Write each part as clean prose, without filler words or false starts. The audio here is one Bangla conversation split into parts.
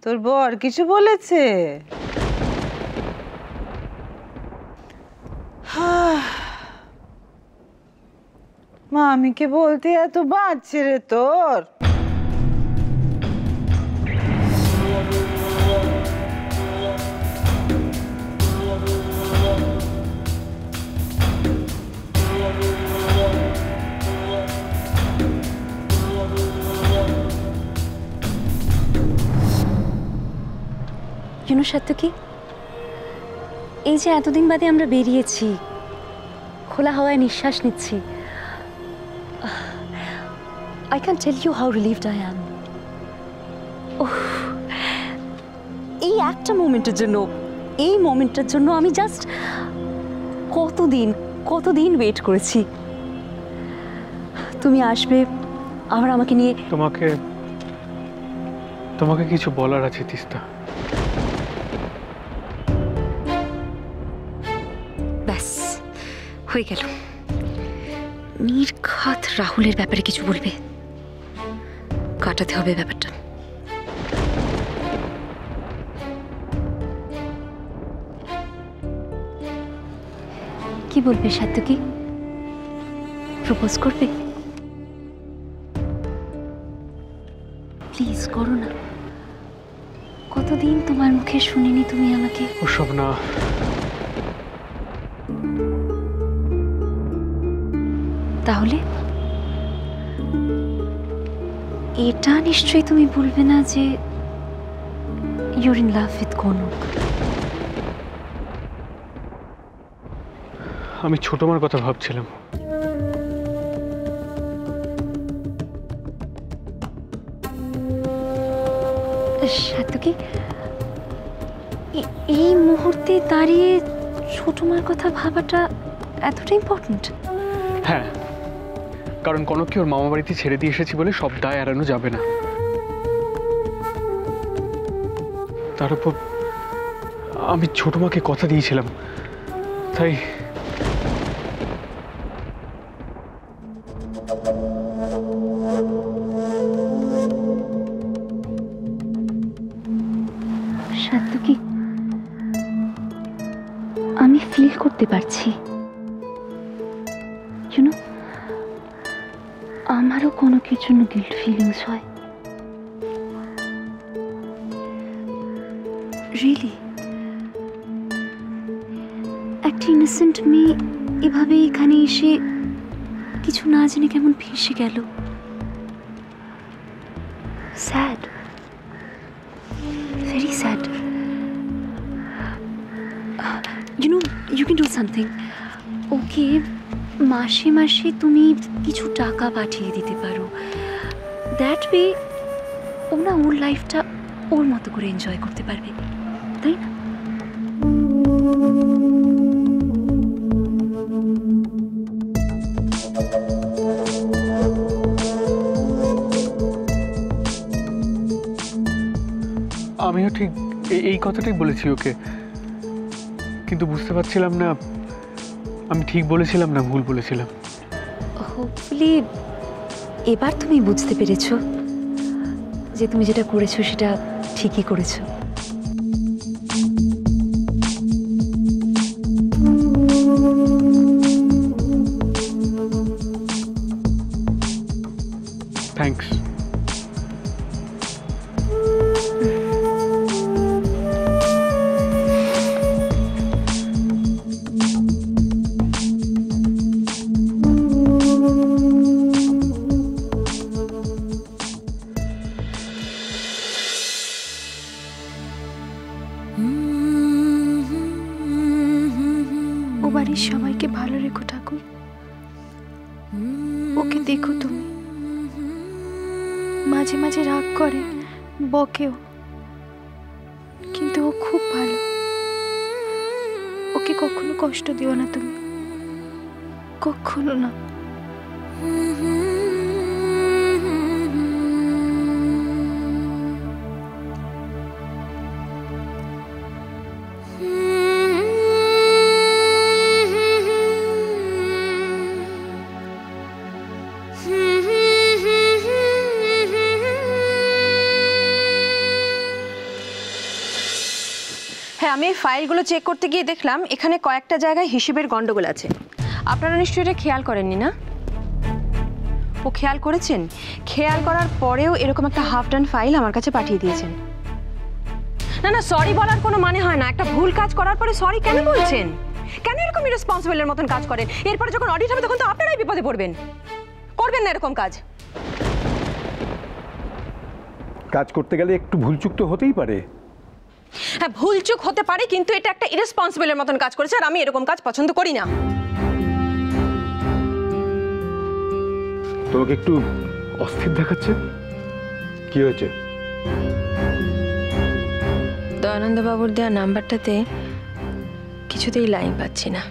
তোর বর কিছু বলেছে? মামিকে বলতে এত বাজছে রে তোর? সাত্যকী, এই যে এতদিন বাদে আমরা বেরিয়েছি, খোলা হাওয়ায় নিঃশ্বাস নিচ্ছি, I can't tell you how relieved I am. এই একটা মোমেন্টের জন্য আমি জাস্ট কতদিন ওয়েট করেছি। তুমি আসবে, আবার আমাকে নিয়ে। তোমাকে কিছু বলার আছে তিস্তা। ব্যাস হয়ে গেল। নির্ঘাত রাহুলের ব্যাপারে কিছু বলবে, কাটাতে হবে ব্যাপারটা। কি বলবে সাত্যকী? প্রপোজ করবে? প্লিজ করো না। কতদিন তোমার মুখে শুনিনি তুমি আমাকে। ওসব না। তাহলে এটা নিশ্চয়ই তুমি বলবে না যে your in love with Kanak. আমি ছোট মার কথা ভাবছিলাম। সাত্যকী, এই মুহূর্তে দাঁড়িয়ে ছোট মার কথা ভাবাটা এতটা ইম্পর্টেন্ট? হ্যাঁ, কারণ কনককে ওর মামা বাড়িতে ছেড়ে দিয়ে এসেছি বলে সব দায় এড়ানো যাবে না। তার উপর আমি ছোট মাকে কথা দিয়েছিলাম, তাই সাত্যকী, আমি ফিল করতে পারছি, আমারও কোনো কিছুর জন্য গিল্ট ফিলিংস হয়। রিয়েলি, একটা ইনোসেন্ট মেয়ে এভাবে এখানে এসে কিছু না জেনে কেমন ভেসে গেল। Sad, very sad. You can do something. ওকে মাসে মাসে তুমি কিছু টাকা পাঠিয়ে দিতে পারো। দ্যাট ওয়ে ও না ওর লাইফটা ওর মতো করে এনজয় করতে পারবে, তাই না? আমিও ঠিক এই কথাটাই বলেছি ওকে, কিন্তু বুঝতে পারছিলাম না আমি ঠিক বলেছিলাম না ভুল বলেছিলাম। হোপফুলি এবার তুমি বুঝতে পেরেছো যে তুমি যেটা করেছো সেটা ঠিকই করেছো। থ্যাঙ্কস। বাড়ির সবাইকে ভালো রেখো ঠাকুর। ওকে দেখো তুমি, মাঝে মাঝে রাগ করে, বকেও, কিন্তু ও খুব ভালো। ওকে কখনো কষ্ট দিও না তুমি, কখনো না। হ্যাঁ, আমি এই ফাইলগুলো চেক করতে গিয়ে দেখলাম এখানে কয়েকটা জায়গায় হিসেবের গন্ডগোল আছে। আপনারা নিশ্চয়ই এটা খেয়াল করেননি না? ও খেয়াল করেছেন? খেয়াল করার পরেও এরকম একটা হাফ ডান ফাইল আমার কাছে পাঠিয়ে দিয়েছেন। না না, সরি বলার কোনো মানে হয় না। একটা ভুল কাজ করার পরে সরি কেন বলছেন? কেন এরকম ইরেসপন্সিবলের মতন কাজ করেন? এরপরে যখন অডিট হবে তখন তো আপনারাই বিপদে পড়বেন। করবেন না এরকম কাজ। কাজ করতে গেলে একটু ভুলচুক তো হতেই পারে। হ্যাঁ, ভুলচুক হতে পারে, কিন্তু এটা একটা ইরেসপন্সিবলের মতন কাজ করেছে, আর আমি এরকম কাজ পছন্দ করি না। তোমাকে একটু অস্থির দেখাচ্ছে, কি হয়েছে? দয়ানন্দ বাবুর দেওয়া নাম্বারটাতে কিছুতেই লাইন পাচ্ছি না।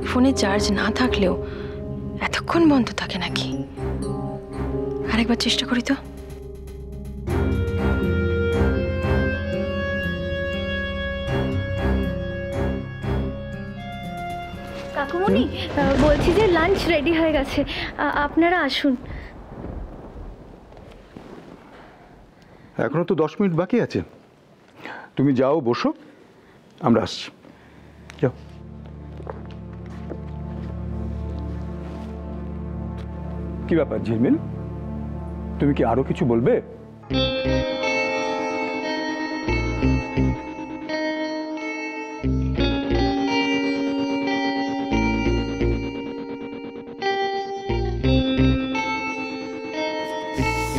ফোনে চার্জ না থাকলেও এতক্ষণ বন্ধ থাকে নাকি? আরেকবার চেষ্টা করি তো। কাকুমণি, বলছি যে লাঞ্চ রেডি হয়ে গেছে, আপনারা আসুন। এখনো তো 10 মিনিট বাকি আছে। তুমি যাও, বসো, আমরা আসছি। যাও। কি ব্যাপার ঝিলমিল, তুমি কি আরো কিছু বলবে?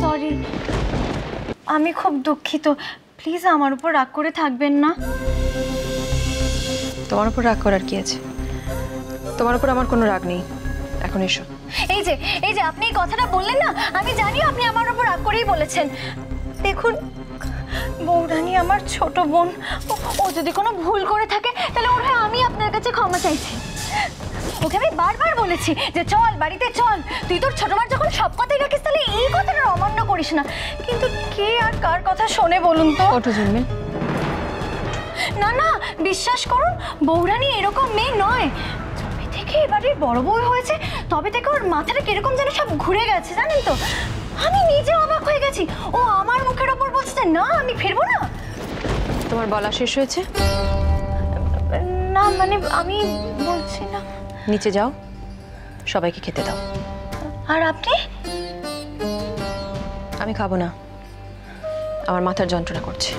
সরি, আমি খুব দুঃখিত। প্লিজ আমার উপর রাগ করে থাকবেন না। তোমার উপর রাগ করার কি আছে? তোমার উপর আমার কোনো রাগ নেই। এখন এসো। এই যে আপনি এই কথাটা বললেন না, আমি জানি আপনি আমার উপর রাগ করেই বলেছেন। দেখুন, বৌরানী আমার ছোট বোন। ও যদি কোনো ভুল করে থাকে তাহলে ওর হয়ে আমি আপনার কাছে ক্ষমা চাইছি। ওকে আমি বারবার বলেছি যে চল বাড়িতে চল, তুই তোর ছোট মার যখন সব কথাই রাখিস তাহলে এই কথাটা অমান্য করিস না। কিন্তু কে আর কার কথা শোনে বলুন তো? ওঠো ঝিলমিল। না না, বিশ্বাস করুন, বৌরানী এরকম মেয়ে নয়। যবে থেকে এবারে বড় বউ হয়েছে তবে থেকে ওর মাথাটা কিরকম যেন সব ঘুরে গেছে, জানেন তো? আমি নিজে অবাক হয়ে গেছি। ও আমার মুখের ওপর বলছে না আমি ফিরবো না। তোমার বলা শেষ হয়েছে? না মানে আমি বলছি না। নিচে যাও, সবাইকে খেতে দাও। আর আপনি? আমি খাবো না, আমার মাথার যন্ত্রণা করছে।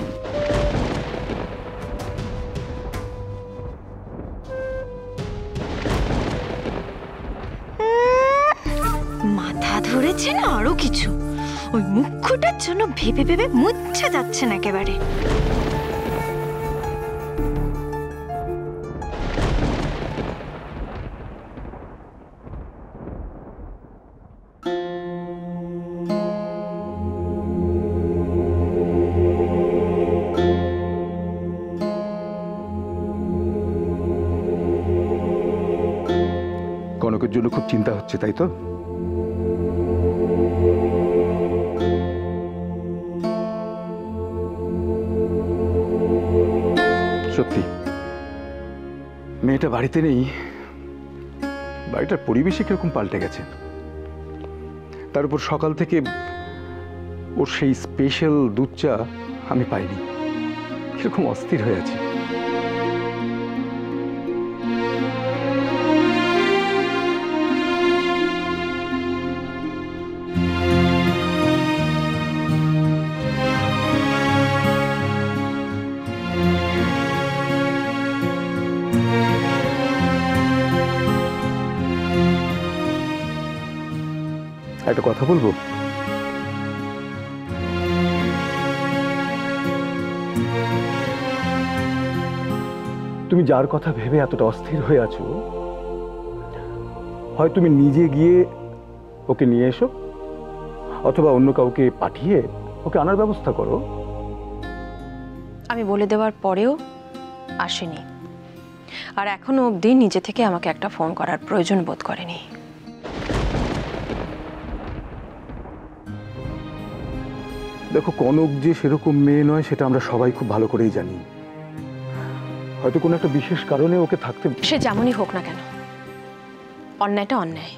মাথা ধরেছে না আরো কিছু, ওই মুখটার জন্য ভেবে ভেবে মুচ্ছে যাচ্ছেন একেবারে। কনকের জন্য খুব চিন্তা হচ্ছে, তাই তো? সত্যি মেয়েটা বাড়িতে নেই, বাড়িটার পরিবেশই কিরকম পাল্টে গেছে। তার উপর সকাল থেকে ওর সেই স্পেশাল দুধ চা আমি পাইনি, কিরকম অস্থির হয়ে আছি। একটা কথা বলবো? তুমি যার কথা ভেবে এতটা অস্থির হয়ে আছো, হয় তুমি নিজে গিয়ে ওকে নিয়ে এসো, অথবা অন্য কাউকে পাঠিয়ে ওকে আনার ব্যবস্থা করো। আমি বলে দেওয়ার পরেও আসেনি, আর এখনো অবধি নিজে থেকে আমাকে একটা ফোন করার প্রয়োজন বোধ করেনি। দেখো, কনক যে সেরকম মেয়ে নয় সেটা আমরা সবাই খুব ভালো করেই জানি। হয়তো কোনো একটা বিশেষ কারণে ওকে থাকতে। সে যেমনই হোক না কেন, অন্যায়টা অন্যায়,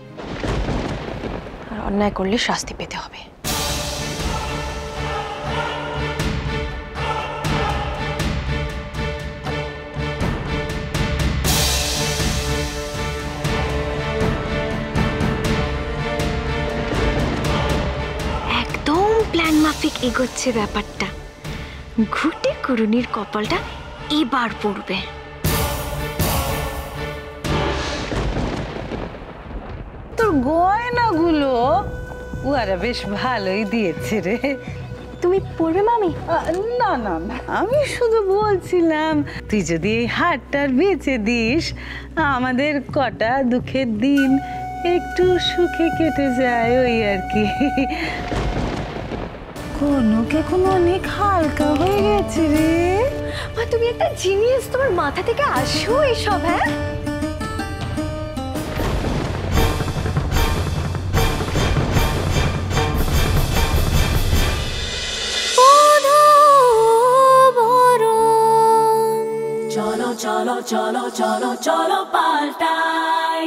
আর অন্যায় করলে শাস্তি পেতে হবে। এগোচ্ছে ব্যাপারটা। ঘুটে কুরুনির কপালটা এবার পড়বে। তোর গয়নাগুলো ওরা বেশ ভালোই দিয়েছে রে। তুমি পড়বে মামি? না না না, আমি শুধু বলছিলাম তুই যদি এই হারটার বেচে দিস, আমাদের কটা দুঃখের দিন একটু সুখে কেটে যায়, ওই আর কি। কনক এখন অনেক হালকা হয়ে গেছে রে। মা তুমি একটা জিনিয়াস, তোমার মাথা থেকে আসো এসব। হ্যাঁ cholo cholo cholo cholo cholo paltai